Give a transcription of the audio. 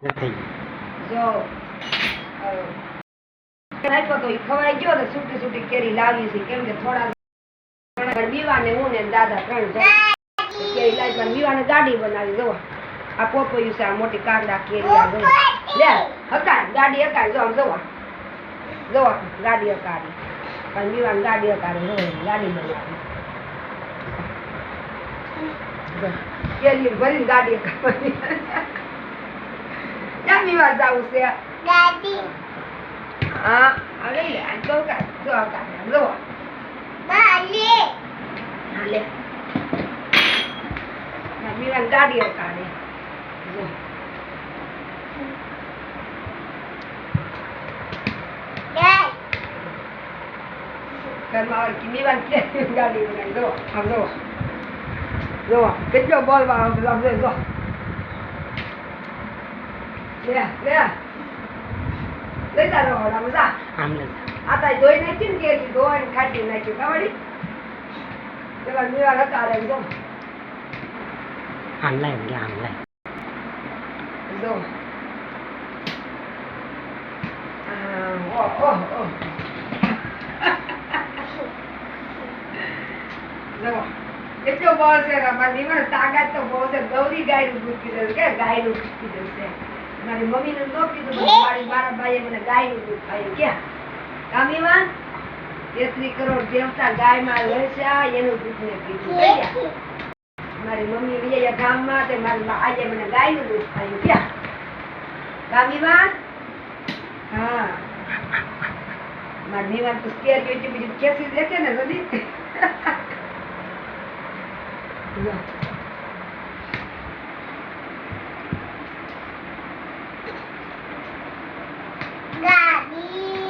જો નાખ્યો તો ખવાઈ ગયો ને છૂટી છૂટી કેરી લાવી છે કેમ કે થોડા બીવાને હું ને દાદા 3 જણ કેરી લાવી પણ બીવાને ગાડી બનાવી જો આ પોપોયું છે આ મોટી કાગડા કેરી આ જો લે હકાય ગાડી હકાય જો આમ જોવા જોવા ગાડી હકારી પણ બીવાને ગાડી હકારી જો ગાડી બનાવી કેરી ભરીને ગાડી હકારી યા બીવા જાવું છે ગાડી હા અરે લે આ તો કા જો કા જો બાલે હાલે ના બીવાને ગાડી હકારી જો ઘરમાં બીવાને ગાડી બનાવી જો આમ જો જો કેટલો બોલ વાળો આમ જો લે લેતા રહો આમ જા આમ લે આ તાઈ ધોઈ નાખી ને કેરી ધોઈને ખાટી નાખી ખબડી પેલા નીવા લકારે જો આમ લે જો ઓહ જો કેટલો બોલ છે રમાની મને તાકાત તો બહુ છે ગૌરી ગાયનું દૂધ પીધું કે ગાયનું દૂધ પીધું છે મારી મમ્મીને ન પીધું મારા ભાઈએ મને ગાયનું દૂધ પાયું ક્યાં કામીમાં 33 કરોડ દેવતા ગાયમાં વહેંચ્યા એનું દૂધ ને પીધું મારી મમ્મી વિજયા ગામમાં તે મારી આજે મને ગાયનું દૂધ પાયું ક્યાં કામીમાં હા મારી નીવાન તો સ્કેર જોઈતી બીજું ખેસી દેખે ને બધી ગાડી